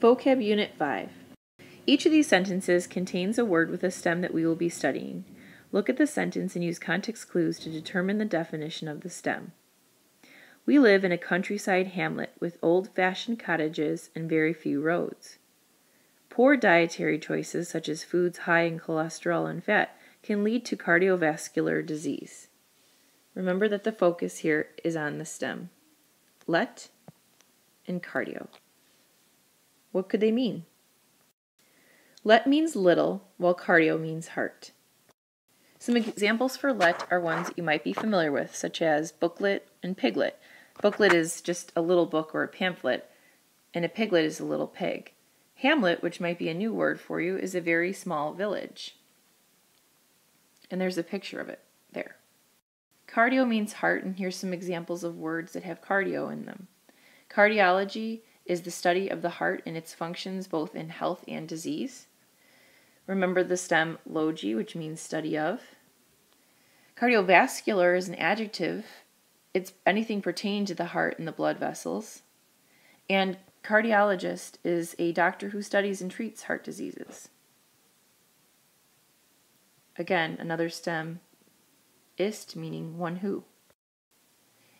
Vocab Unit 5. Each of these sentences contains a word with a stem that we will be studying. Look at the sentence and use context clues to determine the definition of the stem. We live in a countryside hamlet with old-fashioned cottages and very few roads. Poor dietary choices, such as foods high in cholesterol and fat, can lead to cardiovascular disease. Remember that the focus here is on the stem. Let and cardio. What could they mean? Let means little, while cardio means heart. Some examples for let are ones that you might be familiar with, such as booklet and piglet. Booklet is just a little book or a pamphlet, and a piglet is a little pig. Hamlet, which might be a new word for you, is a very small village. And there's a picture of it there. Cardio means heart, and here's some examples of words that have cardio in them. Cardiology is the study of the heart and its functions both in health and disease. Remember the stem logi, which means study of. Cardiovascular is an adjective. It's anything pertaining to the heart and the blood vessels. And cardiologist is a doctor who studies and treats heart diseases. Again, another stem, ist, meaning one who.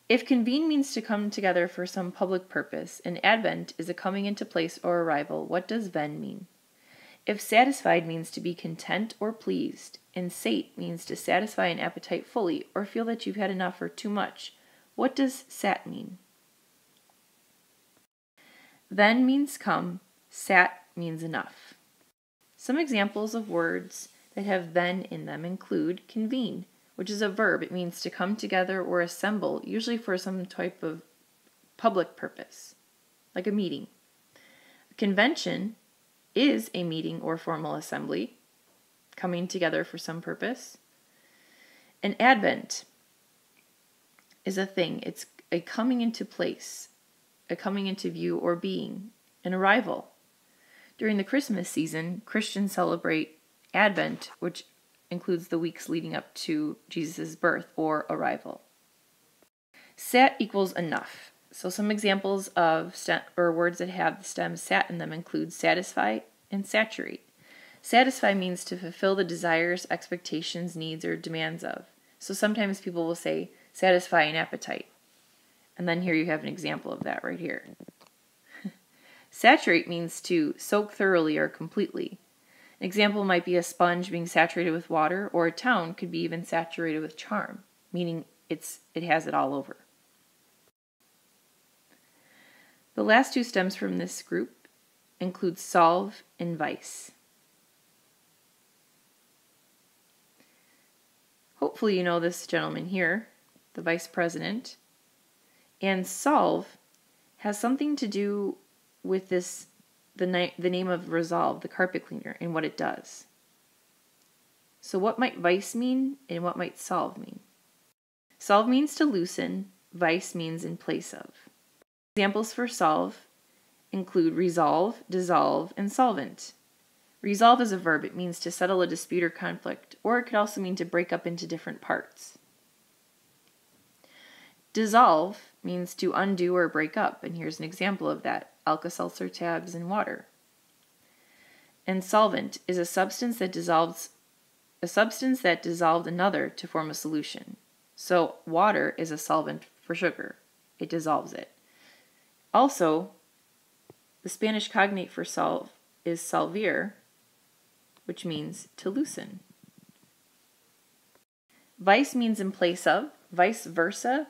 If convene means to come together for some public purpose, and advent is a coming into place or arrival, what does ven mean? If satisfied means to be content or pleased, and sate means to satisfy an appetite fully or feel that you've had enough or too much, what does sat mean? Ven means come, sat means enough. Some examples of words that have ven in them include convene, which is a verb. It means to come together or assemble, usually for some type of public purpose, like a meeting. A convention is a meeting or formal assembly, coming together for some purpose. An advent is a thing. It's a coming into place, a coming into view or being, an arrival. During the Christmas season, Christians celebrate Advent, which includes the weeks leading up to Jesus' birth or arrival. Sat equals enough. So some examples of words that have the stem sat in them include satisfy and saturate. Satisfy means to fulfill the desires, expectations, needs, or demands of. So sometimes people will say satisfy an appetite. And then here you have an example of that right here. Saturate means to soak thoroughly or completely. An example might be a sponge being saturated with water, or a town could be even saturated with charm, meaning it has it all over. The last two stems from this group include solve and vice. Hopefully you know this gentleman here, the vice president. And solve has something to do with the name of Resolve, the carpet cleaner, and what it does. So what might vice mean and what might solve mean? Solve means to loosen, vice means in place of. Examples for solve include resolve, dissolve, and solvent. Resolve is a verb. It means to settle a dispute or conflict, or it could also mean to break up into different parts. Dissolve means to undo or break up, and here's an example of that. Alka-Seltzer tabs and water. And solvent is a substance that dissolved another to form a solution. So water is a solvent for sugar. It dissolves it. Also, the Spanish cognate for solve is solver, which means to loosen. Vice means in place of, vice versa.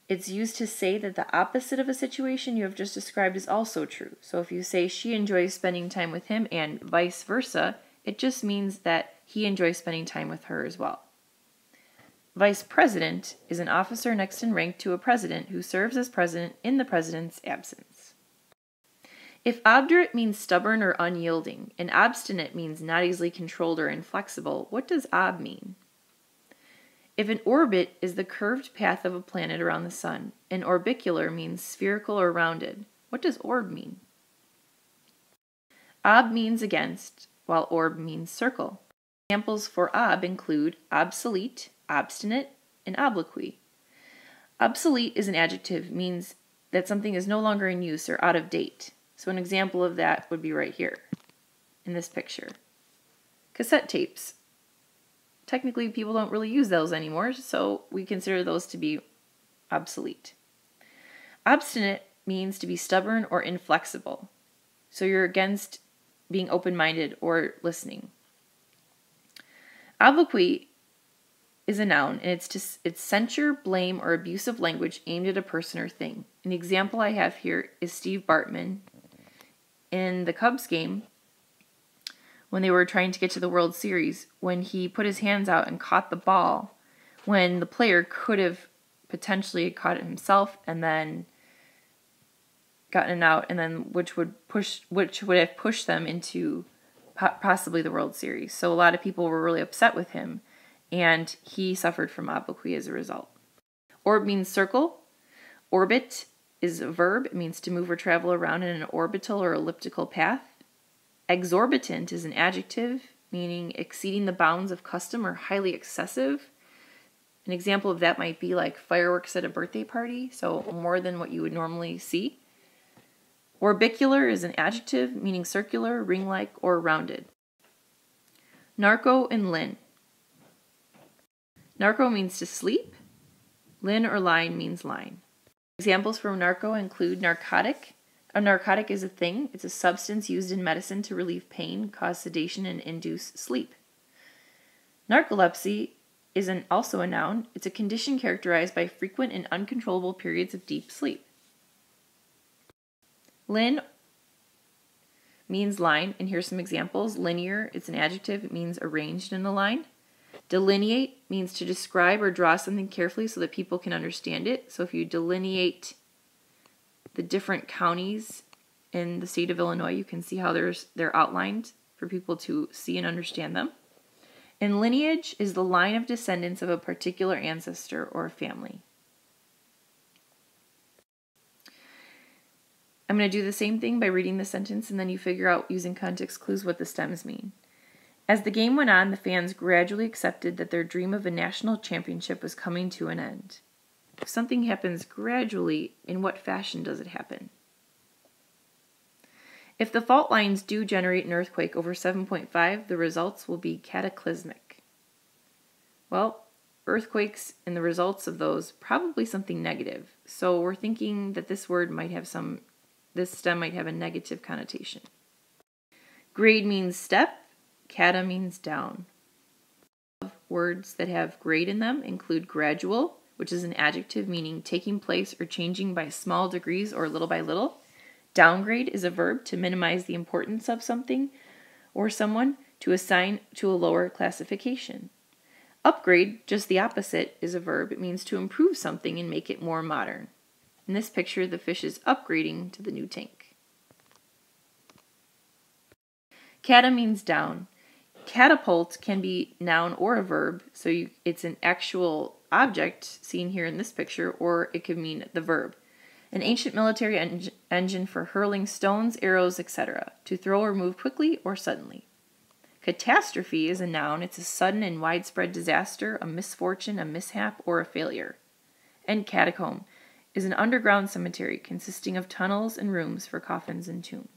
It's used to say that the opposite of a situation you have just described is also true. So if you say she enjoys spending time with him and vice versa, it just means that he enjoys spending time with her as well. Vice president is an officer next in rank to a president who serves as president in the president's absence. If obdurate means stubborn or unyielding, and obstinate means not easily controlled or inflexible, what does ob mean? If an orbit is the curved path of a planet around the sun, and orbicular means spherical or rounded, what does orb mean? Ob means against, while orb means circle. Examples for ob include obsolete, obstinate, and obloquy. Obsolete is an adjective, means that something is no longer in use or out of date. So an example of that would be right here in this picture. Cassette tapes. Technically, people don't really use those anymore, so we consider those to be obsolete. Obstinate means to be stubborn or inflexible. So you're against being open-minded or listening. Obloquy is a noun, and it's censure, blame, or abusive language aimed at a person or thing. An example I have here is Steve Bartman in the Cubs game when they were trying to get to the World Series, when he put his hands out and caught the ball, when the player could have potentially caught it himself and then gotten it out, and then which would have pushed them into possibly the World Series. So a lot of people were really upset with him, and he suffered from obloquy as a result. Orb means circle. Orbit is a verb. It means to move or travel around in an orbital or elliptical path. Exorbitant is an adjective, meaning exceeding the bounds of custom or highly excessive. An example of that might be like fireworks at a birthday party, so more than what you would normally see. Orbicular is an adjective, meaning circular, ring-like, or rounded. Narco and lin. Narco means to sleep. Lin or line means line. Examples from narco include narcotic. A narcotic is a thing. It's a substance used in medicine to relieve pain, cause sedation, and induce sleep. Narcolepsy is also a noun. It's a condition characterized by frequent and uncontrollable periods of deep sleep. Lin means line, and here's some examples. Linear, it's an adjective. It means arranged in a line. Delineate means to describe or draw something carefully so that people can understand it. So if you delineate the different counties in the state of Illinois, you can see how they're outlined for people to see and understand them. And lineage is the line of descendants of a particular ancestor or family. I'm going to do the same thing by reading the sentence, and then you figure out using context clues what the stems mean. As the game went on, the fans gradually accepted that their dream of a national championship was coming to an end. If something happens gradually, in what fashion does it happen? If the fault lines do generate an earthquake over 7.5, the results will be cataclysmic. Well, earthquakes and the results of those, probably something negative. So we're thinking that this stem might have a negative connotation. Grade means step. Cata means down. Words that have grade in them include gradual, which is an adjective meaning taking place or changing by small degrees or little by little. Downgrade is a verb to minimize the importance of something or someone, to assign to a lower classification. Upgrade, just the opposite, is a verb. It means to improve something and make it more modern. In this picture, the fish is upgrading to the new tank. Cata means down. Catapult can be noun or a verb, so it's an actual object seen here in this picture, or it could mean the verb. An ancient military engine for hurling stones, arrows, etc., to throw or move quickly or suddenly. Catastrophe is a noun. It's a sudden and widespread disaster, a misfortune, a mishap, or a failure. And catacomb is an underground cemetery consisting of tunnels and rooms for coffins and tombs.